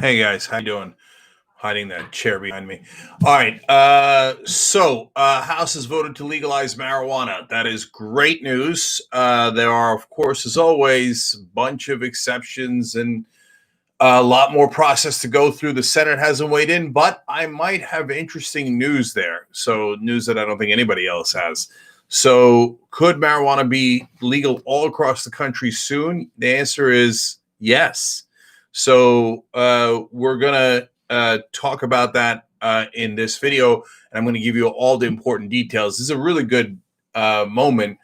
Hey guys, how you doing? Hiding that chair behind me. All right. House has voted to legalize marijuana. That is great news. There are, of course, as always, a bunch of exceptions and a lot more process to go through. The Senate hasn't weighed in, but I might have interesting news there. So news that I don't think anybody else has. So could marijuana be legal all across the country soon? The answer is yes. So we're going to talk about that in this video, and I'm going to give you all the important details. This is a really good moment.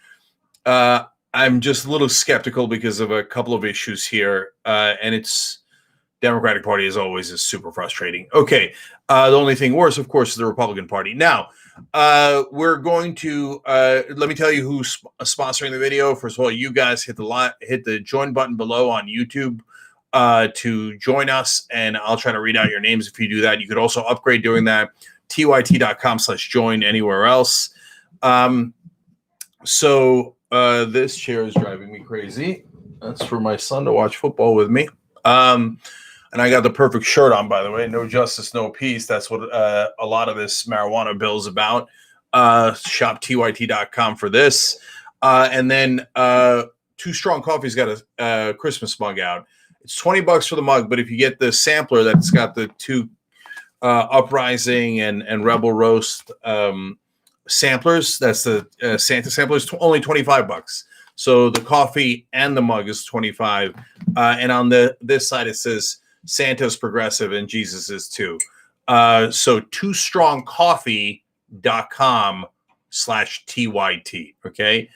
I'm just a little skeptical because of a couple of issues here, and it's Democratic Party, as always, is super frustrating. Okay, the only thing worse, of course, is the Republican Party. Now, we're going to let me tell you who's sponsoring the video. First of all, you guys hit the join button below on YouTube to join us, and I'll try to read out your names if you do that. You could also upgrade doing that. tyt.com/join anywhere else. This chair is driving me crazy. That's for my son to watch football with me. And I got the perfect shirt on, by the way. No justice, no peace. That's what a lot of this marijuana bill is about. Shop tyt.com for this. And then Too Strong Coffee's got a Christmas mug out. It's $20 for the mug, but if you get the sampler that's got the two Uprising and Rebel Roast samplers, that's the Santa sampler, is only $25. So the coffee and the mug is $25. And on this side, it says Santa's progressive and Jesus is too. So twostrongcoffee.com/TYT. Okay.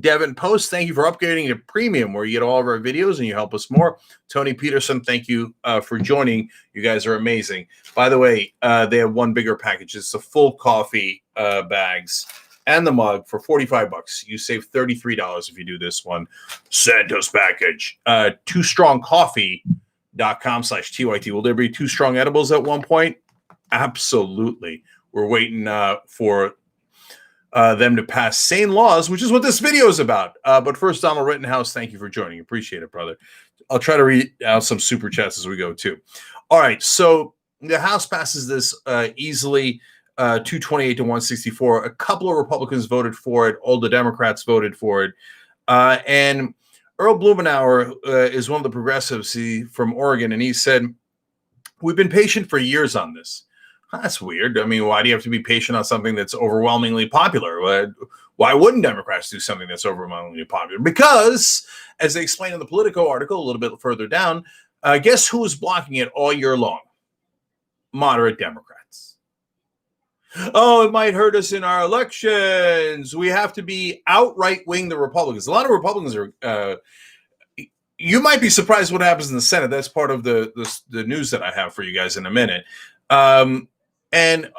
Devin Post, thank you for upgrading to premium where you get all of our videos and you help us more. Tony Peterson, thank you for joining. You guys are amazing. By the way, they have one bigger package. It's the full coffee bags and the mug for $45. You save $33 if you do this one. Santos package. twostrongcoffee.com/TYT. Will there be Too Strong edibles at one point? Absolutely. We're waiting for them to pass sane laws, which is what this video is about. But first, Donald Rittenhouse, thank you for joining. Appreciate it, brother. I'll try to read out some super chats as we go, too. All right, so the House passes this easily, 228 to 164. A couple of Republicans voted for it. All the Democrats voted for it. And Earl Blumenauer is one of the progressives from Oregon, and he said, we've been patient for years on this. That's weird. I mean, why do you have to be patient on something that's overwhelmingly popular? Why wouldn't Democrats do something that's overwhelmingly popular? Because, as they explain in the Politico article a little bit further down, guess who was blocking it all year long? Moderate Democrats. Oh, it might hurt us in our elections. We have to be outright wing the Republicans. A lot of Republicans are you might be surprised what happens in the Senate. That's part of the news that I have for you guys in a minute. And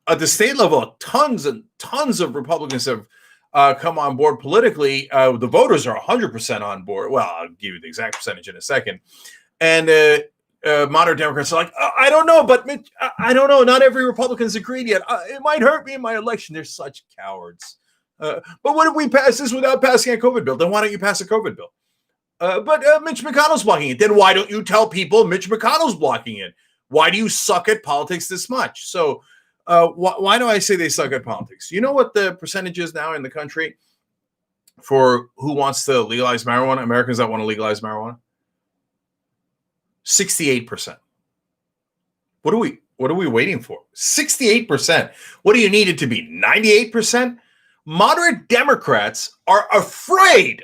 at the state level, tons and tons of Republicans have come on board politically. The voters are 100% on board. Well, I'll give you the exact percentage in a second. And moderate Democrats are like, I don't know, but Mitch, I don't know. Not every Republican's agreed yet. It might hurt me in my election. They're such cowards. But what if we pass this without passing a COVID bill? Then why don't you pass a COVID bill? But Mitch McConnell's blocking it. Then why don't you tell people Mitch McConnell's blocking it? Why do you suck at politics this much? So why do I say they suck at politics? You know what the percentage is now in the country for who wants to legalize marijuana? Americans that want to legalize marijuana? 68%. What are we waiting for? 68%. What do you need it to be? 98%? Moderate Democrats are afraid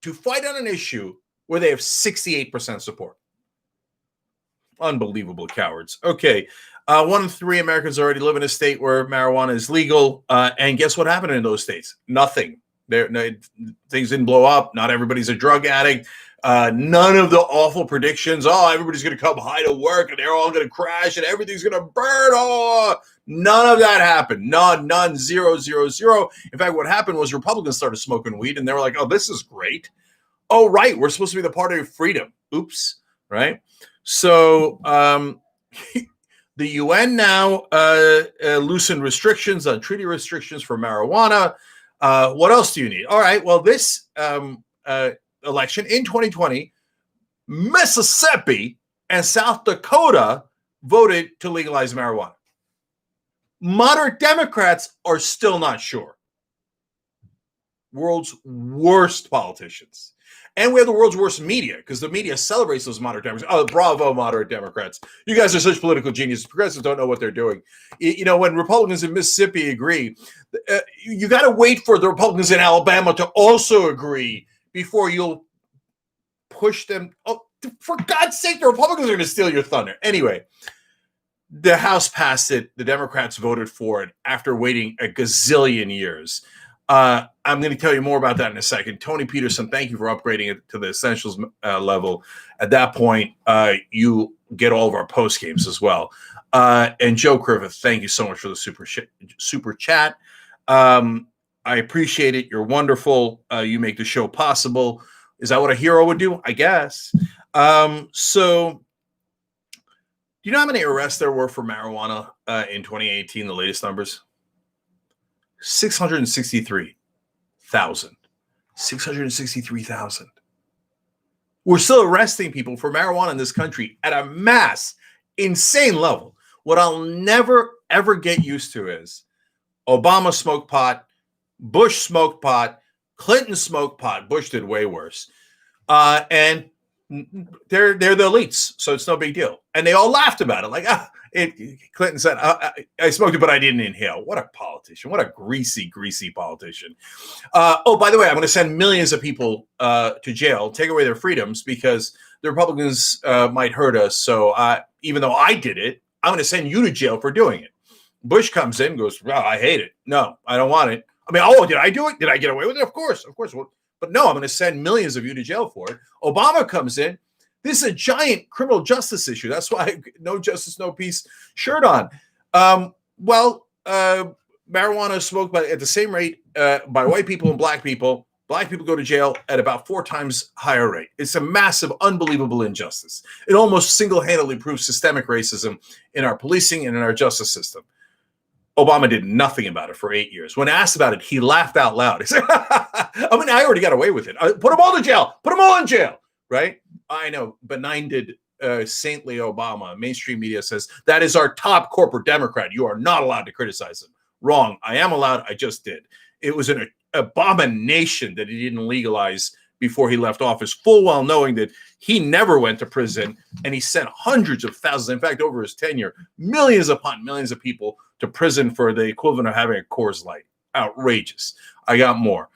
to fight on an issue where they have 68% support. Unbelievable cowards. Okay. 1 in 3 Americans already live in a state where marijuana is legal. And guess what happened in those states? Nothing. Things didn't blow up. Not everybody's a drug addict. None of the awful predictions. Oh, everybody's going to come high to work and they're all going to crash and everything's going to burn. Oh, none of that happened. None, 0, 0, 0. In fact, what happened was Republicans started smoking weed and they were like, oh, this is great. Oh, right. We're supposed to be the party of freedom. Oops. Right. So the UN now loosened restrictions on treaty restrictions for marijuana. What else do you need? All right. Well, this election in 2020, Mississippi and South Dakota voted to legalize marijuana. Moderate Democrats are still not sure. World's worst politicians. And we have the world's worst media, because the media celebrates those moderate Democrats. Oh, bravo, moderate Democrats. You guys are such political geniuses. Progressives don't know what they're doing. You know, when Republicans in Mississippi agree, you got to wait for the Republicans in Alabama to also agree before you'll push them. Oh, for God's sake, the Republicans are going to steal your thunder. Anyway, the House passed it. The Democrats voted for it after waiting a gazillion years. I'm going to tell you more about that in a second. Tony Peterson, thank you for upgrading it to the essentials level. At that point, you get all of our post games as well. And Joe Griffith, thank you so much for the super chat. I appreciate it. You're wonderful. You make the show possible. Is that what a hero would do? I guess. So, do you know how many arrests there were for marijuana in 2018, the latest numbers? 663,000. 663,000. We're still arresting people for marijuana in this country at a mass, insane level. What I'll never, ever get used to is Obama smoked pot, Bush smoked pot, Clinton smoked pot. Bush did way worse. And they're the elites, so it's no big deal. And they all laughed about it. Like, Clinton said, I smoked it, but I didn't inhale. What a politician. What a greasy politician. Oh, by the way, I'm going to send millions of people to jail, take away their freedoms, because the Republicans might hurt us. So even though I did it, I'm going to send you to jail for doing it. Bush comes in and goes, well, I hate it. No, I don't want it. I mean, oh, did I do it? Did I get away with it? Of course. Well, but no, I'm going to send millions of you to jail for it. Obama comes in. This is a giant criminal justice issue. That's why no justice, no peace shirt on. Marijuana is smoked at the same rate by white people and black people. Black people go to jail at about 4 times higher rate. It's a massive, unbelievable injustice. It almost single-handedly proves systemic racism in our policing and in our justice system. Obama did nothing about it for 8 years. When asked about it, he laughed out loud. He said, I already got away with it. Put them all in jail. Put them all in jail. Right? I know. Benign-did saintly Obama. Mainstream media says, that is our top corporate Democrat. You are not allowed to criticize him. Wrong. I am allowed. I just did. It was an abomination that he didn't legalize before he left office, full well knowing that he never went to prison, and he sent hundreds of thousands, in fact, over his tenure, millions upon millions of people to prison for the equivalent of having a Coors Light. Outrageous. I got more.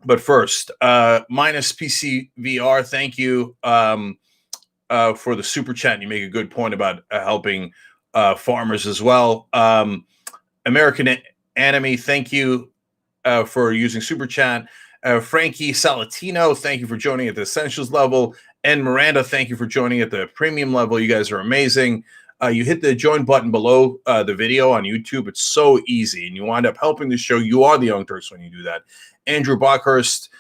But first, minus PCVR, thank you for the super chat. And you make a good point about helping farmers as well. American Enemy, thank you for using super chat. Frankie Salatino, thank you for joining at the essentials level. And Miranda, thank you for joining at the premium level. You guys are amazing. You hit the join button below the video on YouTube. It's so easy, and you wind up helping the show. You are the Young Turks when you do that. Andrew Bockhurst,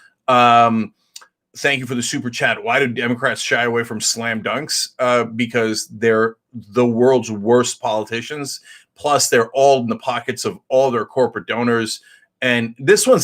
thank you for the super chat. Why do Democrats shy away from slam dunks? Because they're the world's worst politicians. Plus, they're all in the pockets of all their corporate donors. And this one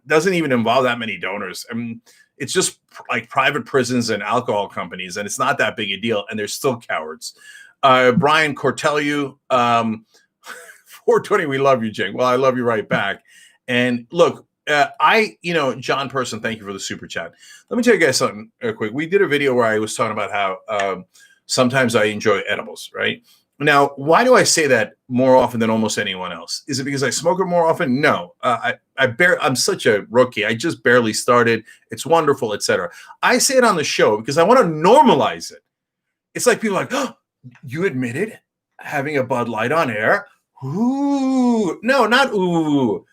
doesn't even involve that many donors. I mean, it's just like private prisons and alcohol companies, and it's not that big a deal. And they're still cowards. Brian Cortelu, 420, we love you, Cenk. Well, I love you right back. And look, John Person, thank you for the super chat. Let me tell you guys something quick. We did a video where I was talking about how sometimes I enjoy edibles, right? Now, why do I say that more often than almost anyone else? Is it because I smoke it more often? No, I'm such a rookie. I just barely started. It's wonderful, etc. I say it on the show because I want to normalize it. It's like people are like, oh, you admitted having a Bud Light on air? Ooh, no, not ooh.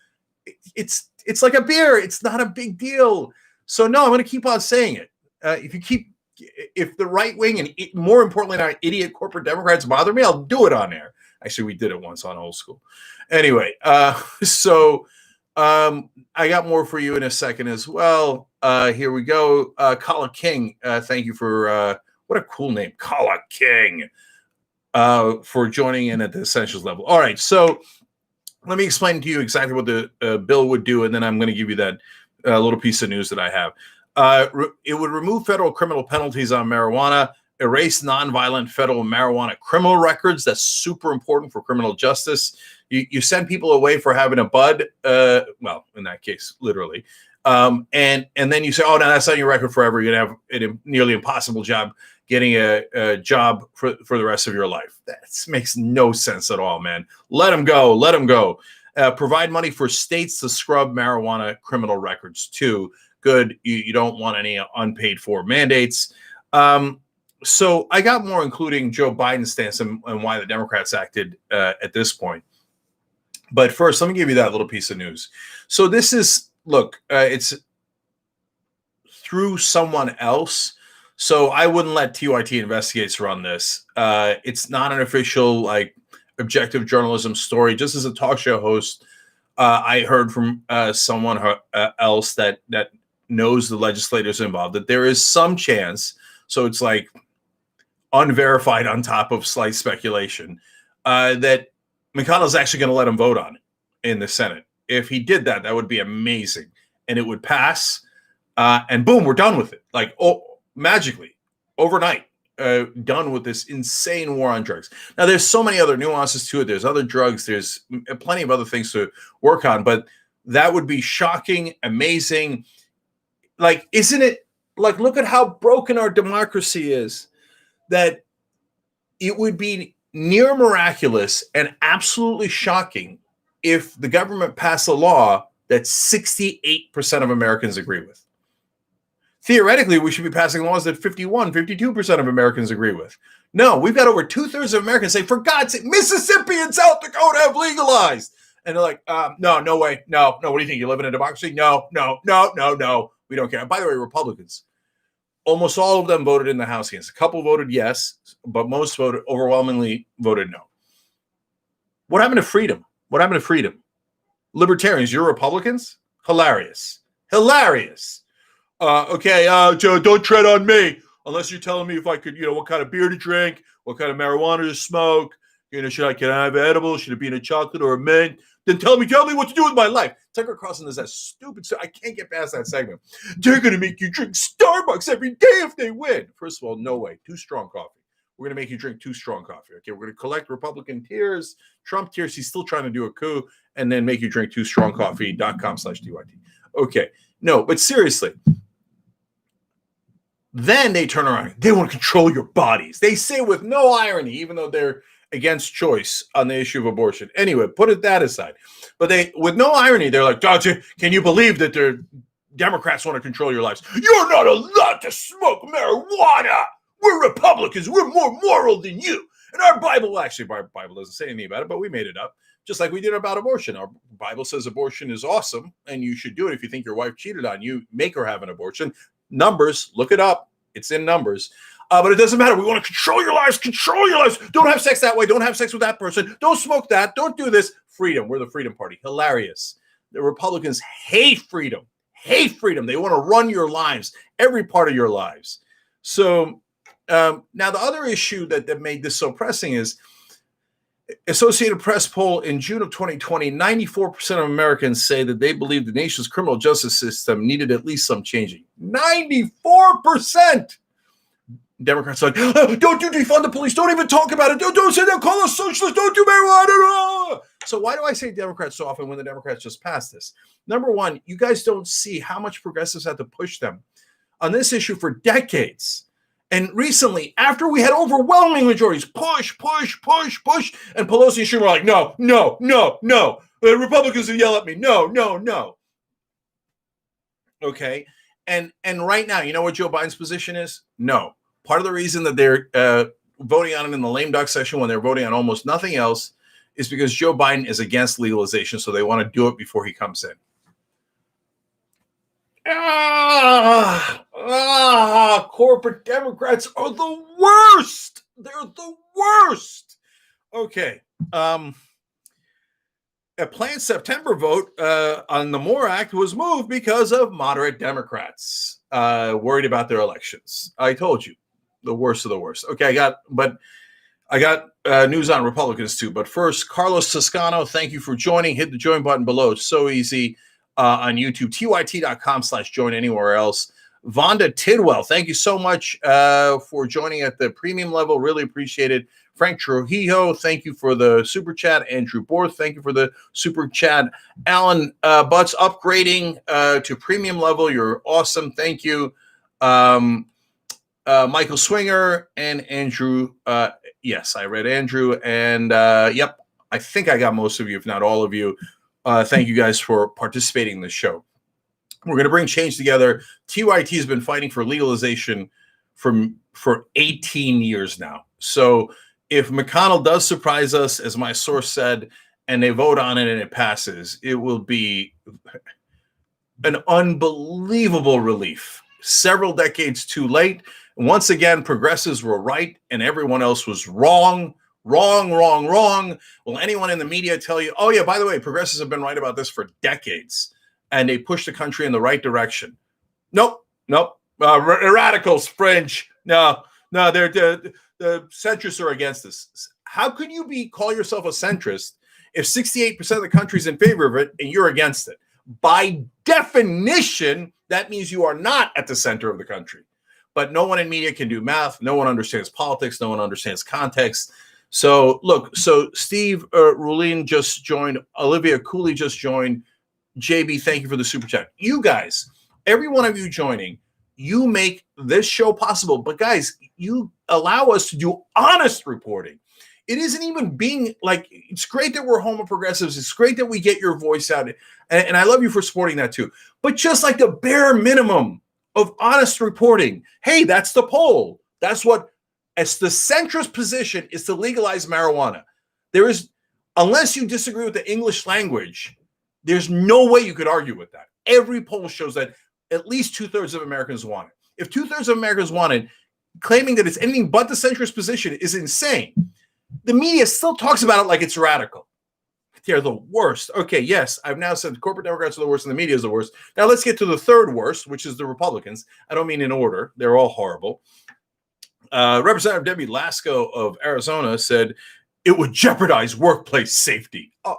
It's like a beer. It's not a big deal. So no, I'm going to keep on saying it. If the right wing and more importantly, our idiot corporate Democrats bother me, I'll do it on air. Actually, we did it once on Old School. Anyway, I got more for you in a second as well. Here we go. Kala King, thank you for what a cool name, Kala King, for joining in at the essentials level. All right, so let me explain to you exactly what the bill would do, and then I'm going to give you that little piece of news that I have. It would remove federal criminal penalties on marijuana, erase nonviolent federal marijuana criminal records. That's super important for criminal justice. You send people away for having a bud, well, in that case, literally, and then you say, oh, no, that's on your record forever. You're going to have a nearly impossible job getting a job for the rest of your life. That makes no sense at all, man. Let them go. Let them go. Provide money for states to scrub marijuana criminal records, too. Good. You don't want any unpaid for mandates. So I got more, including Joe Biden's stance and why the Democrats acted at this point. But first, let me give you that little piece of news. So this is, look, it's through someone else. So I wouldn't let TYT Investigates run this. It's not an official, like, objective journalism story. Just as a talk show host, I heard from someone else that knows the legislators involved that there is some chance. So it's like unverified on top of slight speculation that McConnell's actually going to let him vote on it in the Senate. If he did that, that would be amazing. And it would pass. And boom, we're done with it. Like, magically, overnight, done with this insane war on drugs. Now, there's so many other nuances to it. There's other drugs. There's plenty of other things to work on. But that would be shocking, amazing. Like, isn't it? Like, look at how broken our democracy is. That it would be near miraculous and absolutely shocking if the government passed a law that 68% of Americans agree with. Theoretically, we should be passing laws that 52% of Americans agree with. No, we've got over 2/3 of Americans say, for God's sake, Mississippi and South Dakota have legalized. And they're like, no way. No. What do you think? You live in a democracy? No. We don't care. By the way, Republicans, almost all of them voted in the House against. A couple voted yes, but most overwhelmingly voted no. What happened to freedom? Libertarians, you're Republicans? Hilarious. Okay, Joe, don't tread on me unless you're telling me if I could, what kind of beer to drink, what kind of marijuana to smoke, can I have edibles? Should it be in a chocolate or a mint? Then tell me what to do with my life. Tucker Carlson does that stupid stuff. I can't get past that segment. They're going to make you drink Starbucks every day if they win. First of all, no way. Too strong coffee. We're going to make you drink too strong coffee. Okay, we're going to collect Republican tears, Trump tears. He's still trying to do a coup, and then make you drink too strong coffee.com/TYT. Okay, no, but seriously. Then they turn around. They want to control your bodies. They say with no irony, even though they're against choice on the issue of abortion. Anyway, put that aside. But with no irony, they're like, can you believe that the Democrats want to control your lives? You're not allowed to smoke marijuana. We're Republicans. We're more moral than you. And our Bible doesn't say anything about it, but we made it up. Just like we did about abortion. Our Bible says abortion is awesome, and you should do it if you think your wife cheated on you. Make her have an abortion. Numbers, look it up. It's in numbers. But it doesn't matter. We want to control your lives. Don't have sex that way. Don't have sex with that person. Don't smoke that. Don't do this. Freedom. We're the Freedom Party. Hilarious. The Republicans hate freedom. They want to run your lives, every part of your lives. So now the other issue that made this so pressing is Associated Press poll in June of 2020, 94% of Americans say that they believe the nation's criminal justice system needed at least some changing. 94%! Democrats are like, don't defund the police. Don't even talk about it. Don't say that. Call us socialists. Don't do marijuana. So why do I say Democrats so often when the Democrats just passed this? Number one, you guys don't see how much progressives had to push them on this issue for decades. And recently, after we had overwhelming majorities, push, and Pelosi and Schumer were like, no. The Republicans will yell at me. No. Okay. And right now, you know what Joe Biden's position is? No. Part of the reason that they're voting on it in the lame duck session when they're voting on almost nothing else is because Joe Biden is against legalization, so they want to do it before he comes in. Corporate Democrats are the worst. They're the worst. Okay. A planned September vote on the MORE Act was moved because of moderate Democrats worried about their elections. I told you, the worst of the worst. Okay, I got news on Republicans too. But first, Carlos Toscano, thank you for joining. Hit the join button below. It's so easy on YouTube. TYT.com/join anywhere else. Vonda Tidwell, thank you so much for joining at the premium level. Really appreciate it. Frank Trujillo, thank you for the super chat. Andrew Borth, thank you for the super chat. Alan Butts, upgrading to premium level. You're awesome. Thank you. Michael Swinger and Andrew. Yes, I read Andrew. And yep, I think I got most of you, if not all of you. Thank you guys for participating in the show. We're going to bring change together. TYT has been fighting for legalization for 18 years now. So if McConnell does surprise us, as my source said, and they vote on it and it passes, it will be an unbelievable relief. Several decades too late. Once again, progressives were right and everyone else was wrong. Wrong. Will anyone in the media tell you, oh, yeah, by the way, progressives have been right about this for decades and they push the country in the right direction? Nope. Radicals, fringe. No, they're the centrists are against this. How could you call yourself a centrist if 68% of the country is in favor of it and you're against it? By definition, that means you are not at the center of the country. But no one in media can do math. No one understands politics. No one understands context. So look, Steve Rulin just joined. Olivia Cooley just joined. JB, thank you for the super chat. You guys, every one of you joining, you make this show possible. But guys, you allow us to do honest reporting. It isn't even being like, it's great that we're home of progressives. It's great that we get your voice out. And I love you for supporting that too. But just like the bare minimum of honest reporting. Hey, that's the poll. That's what, as the centrist position is to legalize marijuana. There is, unless you disagree with the English language, there's no way you could argue with that. Every poll shows that at least 2/3 of Americans want it. If 2/3 of Americans want it, claiming that it's anything but the centrist position is insane. The media still talks about it like it's radical. They're the worst. Okay, yes, I've now said corporate Democrats are the worst and the media is the worst. Now let's get to the third worst, which is the Republicans. I don't mean in order. They're all horrible. Representative Debbie Lasko of Arizona said it would jeopardize workplace safety. Oh,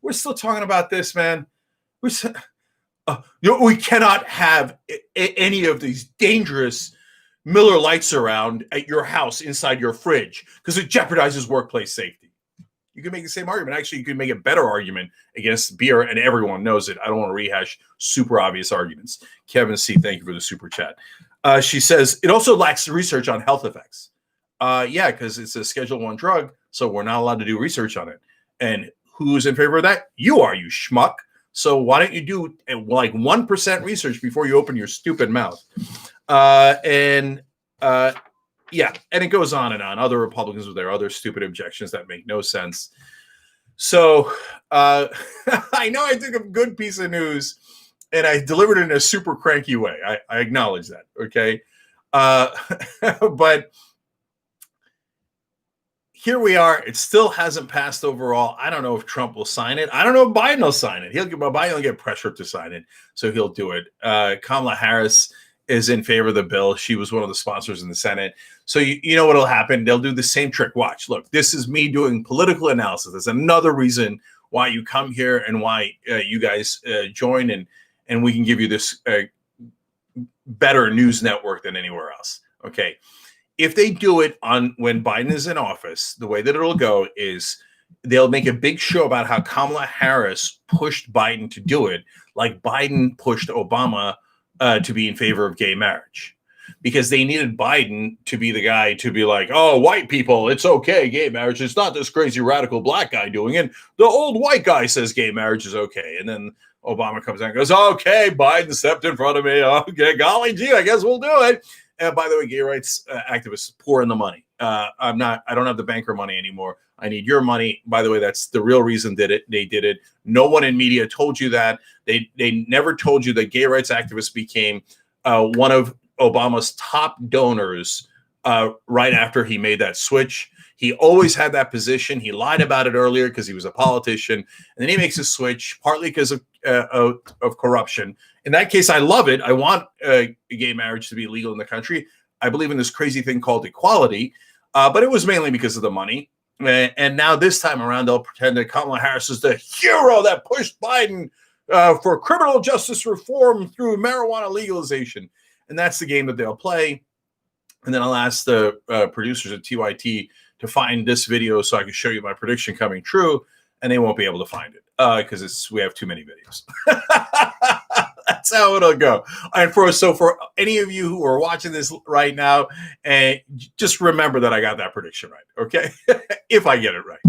we're still talking about this, man. We cannot have any of these dangerous Miller Lights around at your house inside your fridge because it jeopardizes workplace safety. You can make the same argument. Actually, you can make a better argument against beer, and everyone knows it. I don't want to rehash super obvious arguments. Kevin C., thank you for the super chat. She says, it also lacks research on health effects. Yeah, because it's a Schedule I drug, so we're not allowed to do research on it. And who's in favor of that? You are, you schmuck. So why don't you do like 1% research before you open your stupid mouth? Yeah, and it goes on and on. Other Republicans with their other stupid objections that make no sense. So I know I took a good piece of news and I delivered it in a super cranky way. I acknowledge that, okay? But here we are. It still hasn't passed overall. I don't know if Trump will sign it. I don't know if Biden will sign it. Biden will get pressure to sign it, so he'll do it. Kamala Harris is in favor of the bill. She was one of the sponsors in the Senate. So you know what'll happen? They'll do the same trick. Watch. Look, this is me doing political analysis. That's another reason why you come here and why you guys join, and we can give you this better news network than anywhere else. Okay. If they do it on when Biden is in office, the way that it'll go is they'll make a big show about how Kamala Harris pushed Biden to do it, like Biden pushed Obama to be in favor of gay marriage, because they needed Biden to be the guy to be like, oh, white people, it's okay, gay marriage. It's not this crazy radical black guy doing it. The old white guy says gay marriage is okay. And then Obama comes out and goes, okay, Biden stepped in front of me. Okay, golly gee, I guess we'll do it. And by the way, gay rights activists pour in the money. I don't have the banker money anymore. I need your money. By the way, that's the real reason they did it. No one in media told you that. They never told you that gay rights activists became one of Obama's top donors right after he made that switch. He always had that position. He lied about it earlier because he was a politician. And then he makes a switch, partly because of corruption. In that case, I love it. I want gay marriage to be legal in the country. I believe in this crazy thing called equality. But it was mainly because of the money. And now this time around, they'll pretend that Kamala Harris is the hero that pushed Biden for criminal justice reform through marijuana legalization. and that's the game that they'll play. And then I'll ask the producers at TYT to find this video so I can show you my prediction coming true, and they won't be able to find it because we have too many videos. That's how it'll go. And for any of you who are watching this right now, and just remember that I got that prediction right, okay? If I get it right.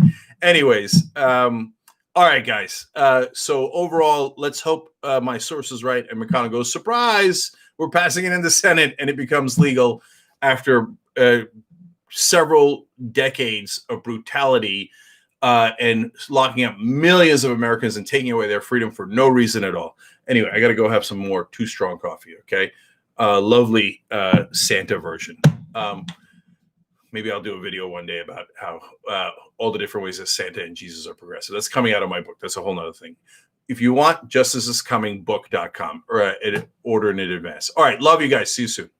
Anyways, all right, guys. So overall, let's hope my source is right, and McConnell goes, surprise, we're passing it in the Senate, and it becomes legal after several decades of brutality and locking up millions of Americans and taking away their freedom for no reason at all. Anyway, I got to go have some more Too Strong coffee, okay? Lovely Santa version. Maybe I'll do a video one day about how all the different ways that Santa and Jesus are progressive. That's coming out of my book. That's a whole nother thing. If you want, justicescomingbook.com or order in advance. All right. Love you guys. See you soon.